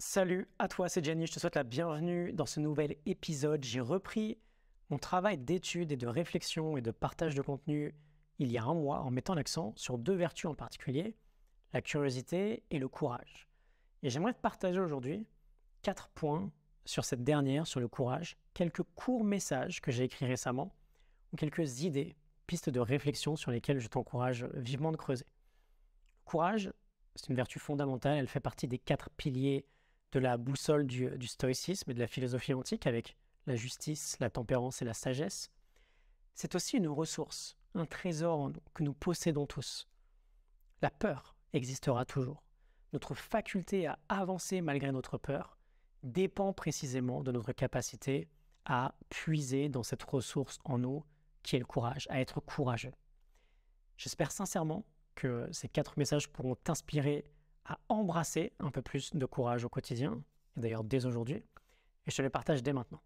Salut à toi, c'est Jenny, je te souhaite la bienvenue dans ce nouvel épisode. J'ai repris mon travail d'étude et de réflexion et de partage de contenu il y a un mois en mettant l'accent sur deux vertus en particulier, la curiosité et le courage. Et j'aimerais te partager aujourd'hui 4 points sur cette dernière, sur le courage, quelques courts messages que j'ai écrits récemment ou quelques idées, pistes de réflexion sur lesquelles je t'encourage vivement de creuser. Le courage, c'est une vertu fondamentale, elle fait partie des 4 piliers de la boussole du stoïcisme et de la philosophie antique avec la justice, la tempérance et la sagesse. C'est aussi une ressource, un trésor en nous, que nous possédons tous. La peur existera toujours. Notre faculté à avancer malgré notre peur dépend précisément de notre capacité à puiser dans cette ressource en nous qui est le courage, à être courageux. J'espère sincèrement que ces 4 messages pourront t'inspirer à embrasser un peu plus de courage au quotidien, et d'ailleurs dès aujourd'hui, et je te les partage dès maintenant.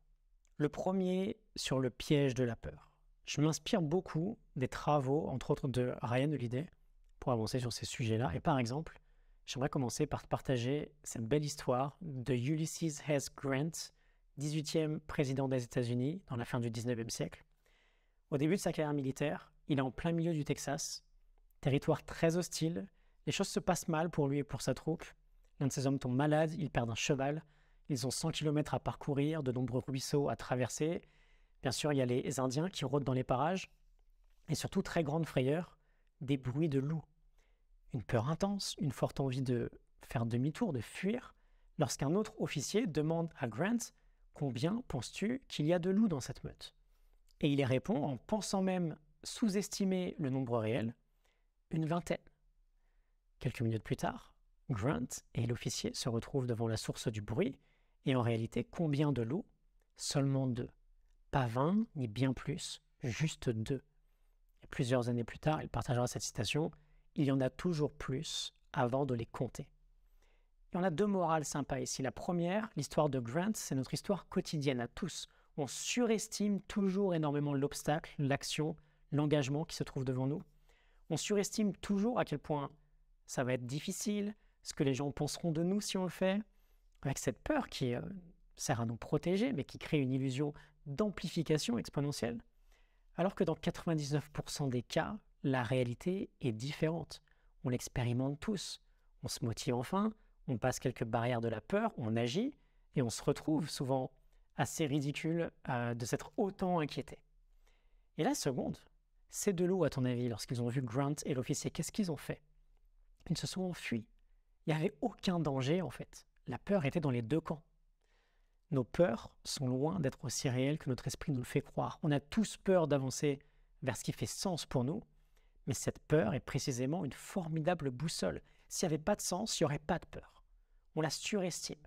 Le premier sur le piège de la peur. Je m'inspire beaucoup des travaux, entre autres de Ryan Holiday, pour avancer sur ces sujets-là, et par exemple, j'aimerais commencer par te partager cette belle histoire de Ulysses S. Grant, 18e président des États-Unis dans la fin du 19e siècle. Au début de sa carrière militaire, il est en plein milieu du Texas, territoire très hostile. Les choses se passent mal pour lui et pour sa troupe. L'un de ses hommes tombe malade, ils perdent un cheval. Ils ont 100 km à parcourir, de nombreux ruisseaux à traverser. Bien sûr, il y a les Indiens qui rôdent dans les parages. Et surtout, très grande frayeur, des bruits de loups. Une peur intense, une forte envie de faire demi-tour, de fuir, lorsqu'un autre officier demande à Grant « Combien penses-tu qu'il y a de loups dans cette meute ?» Et il y répond, en pensant même sous-estimer le nombre réel, une vingtaine. Quelques minutes plus tard, Grant et l'officier se retrouvent devant la source du bruit, et en réalité, combien de loups? Seulement 2. Pas 20, ni bien plus, juste 2. Et plusieurs années plus tard, il partagera cette citation, « Il y en a toujours plus avant de les compter ». Et on a 2 morales sympas ici. La première, l'histoire de Grant, c'est notre histoire quotidienne à tous. On surestime toujours énormément l'obstacle, l'action, l'engagement qui se trouve devant nous. On surestime toujours à quel point ça va être difficile, ce que les gens penseront de nous si on le fait, avec cette peur qui sert à nous protéger, mais qui crée une illusion d'amplification exponentielle. Alors que dans 99% des cas, la réalité est différente. On l'expérimente tous. On se motive enfin, on passe quelques barrières de la peur, on agit, et on se retrouve souvent assez ridicule de s'être autant inquiété. Et la seconde, ces 2 loups, à ton avis, lorsqu'ils ont vu Grant et l'officier, qu'est-ce qu'ils ont fait? Ils se sont enfuis. Il n'y avait aucun danger, en fait. La peur était dans les 2 camps. Nos peurs sont loin d'être aussi réelles que notre esprit nous le fait croire. On a tous peur d'avancer vers ce qui fait sens pour nous, mais cette peur est précisément une formidable boussole. S'il n'y avait pas de sens, il n'y aurait pas de peur. On la surestime.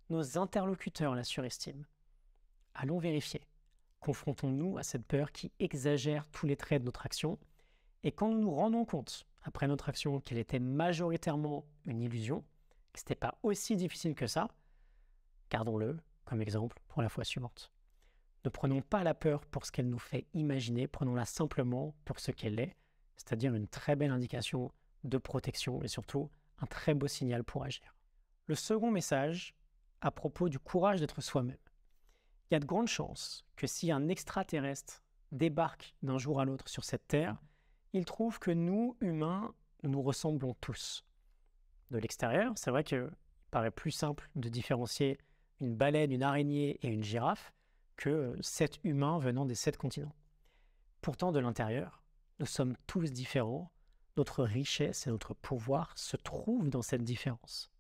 Nos interlocuteurs la surestiment. Allons vérifier. Confrontons-nous à cette peur qui exagère tous les traits de notre action, et quand nous nous rendons compte, après notre action, qu'elle était majoritairement une illusion, que ce n'était pas aussi difficile que ça, gardons-le comme exemple pour la fois suivante. Ne prenons pas la peur pour ce qu'elle nous fait imaginer, prenons-la simplement pour ce qu'elle est, c'est-à-dire une très belle indication de protection et surtout un très beau signal pour agir. Le second message, à propos du courage d'être soi-même. Il y a de grandes chances que si un extraterrestre débarque d'un jour à l'autre sur cette Terre, il trouve que nous, humains, nous ressemblons tous. De l'extérieur, c'est vrai qu'il paraît plus simple de différencier une baleine, une araignée et une girafe que 7 humains venant des 7 continents. Pourtant, de l'intérieur, nous sommes tous différents. Notre richesse et notre pouvoir se trouvent dans cette différence.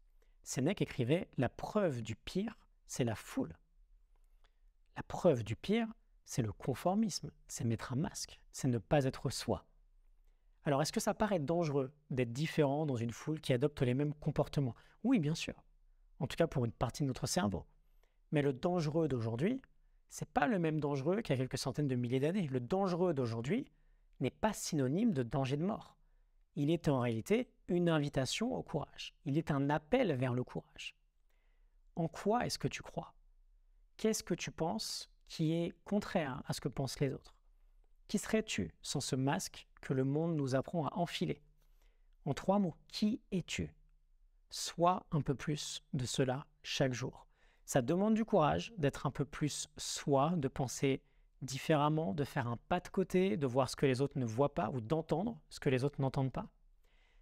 Sénèque écrivait « La preuve du pire, c'est la foule ». La preuve du pire, c'est le conformisme, c'est mettre un masque, c'est ne pas être soi. Alors, est-ce que ça paraît dangereux d'être différent dans une foule qui adopte les mêmes comportements? Oui, bien sûr. En tout cas, pour une partie de notre cerveau. Mais le dangereux d'aujourd'hui, c'est pas le même dangereux qu'il y a quelques centaines de milliers d'années. Le dangereux d'aujourd'hui n'est pas synonyme de danger de mort. Il est en réalité une invitation au courage. Il est un appel vers le courage. En quoi est-ce que tu crois? Qu'est-ce que tu penses qui est contraire à ce que pensent les autres? Qui serais-tu sans ce masque que le monde nous apprend à enfiler? En 3 mots, qui es-tu? Sois un peu plus de cela chaque jour. Ça demande du courage d'être un peu plus soi, de penser différemment, de faire un pas de côté, de voir ce que les autres ne voient pas ou d'entendre ce que les autres n'entendent pas.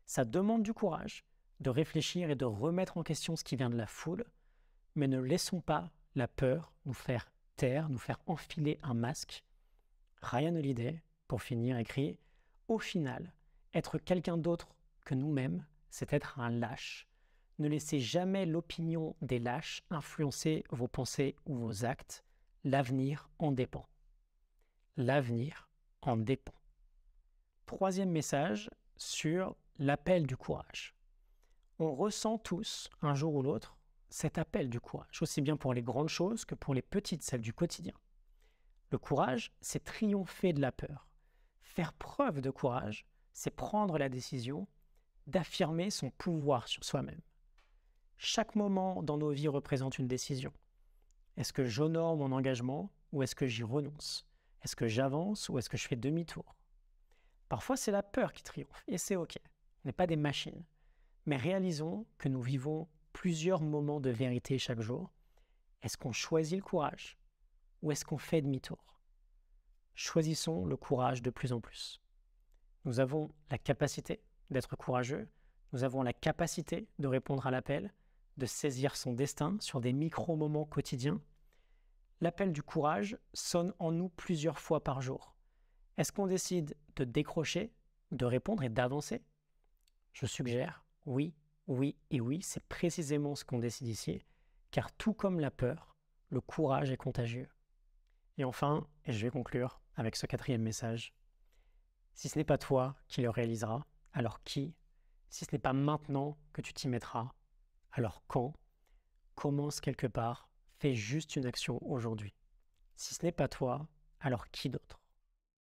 Ça demande du courage de réfléchir et de remettre en question ce qui vient de la foule, mais ne laissons pas la peur nous faire taire, nous faire enfiler un masque. Ryan Holiday, pour finir, écrit « Au final, être quelqu'un d'autre que nous-mêmes, c'est être un lâche. Ne laissez jamais l'opinion des lâches influencer vos pensées ou vos actes. L'avenir en dépend. » L'avenir en dépend. Troisième message sur l'appel du courage. On ressent tous, un jour ou l'autre, cet appel du courage, aussi bien pour les grandes choses que pour les petites, celles du quotidien. Le courage, c'est triompher de la peur. Faire preuve de courage, c'est prendre la décision d'affirmer son pouvoir sur soi-même. Chaque moment dans nos vies représente une décision. Est-ce que j'honore mon engagement ou est-ce que j'y renonce? Est-ce que j'avance ou est-ce que je fais demi-tour? Parfois, c'est la peur qui triomphe et c'est OK. On n'est pas des machines. Mais réalisons que nous vivons plusieurs moments de vérité chaque jour. Est-ce qu'on choisit le courage ou est-ce qu'on fait demi-tour? Choisissons le courage de plus en plus. Nous avons la capacité d'être courageux. Nous avons la capacité de répondre à l'appel, de saisir son destin sur des micro-moments quotidiens. L'appel du courage sonne en nous plusieurs fois par jour. Est-ce qu'on décide de décrocher, de répondre et d'avancer? Je suggère oui, oui et oui, c'est précisément ce qu'on décide ici, car tout comme la peur, le courage est contagieux. Et enfin, et je vais conclure avec ce quatrième message, si ce n'est pas toi qui le réalisera, alors qui? Si ce n'est pas maintenant que tu t'y mettras, alors quand? Commence quelque part, fais juste une action aujourd'hui. Si ce n'est pas toi, alors qui d'autre?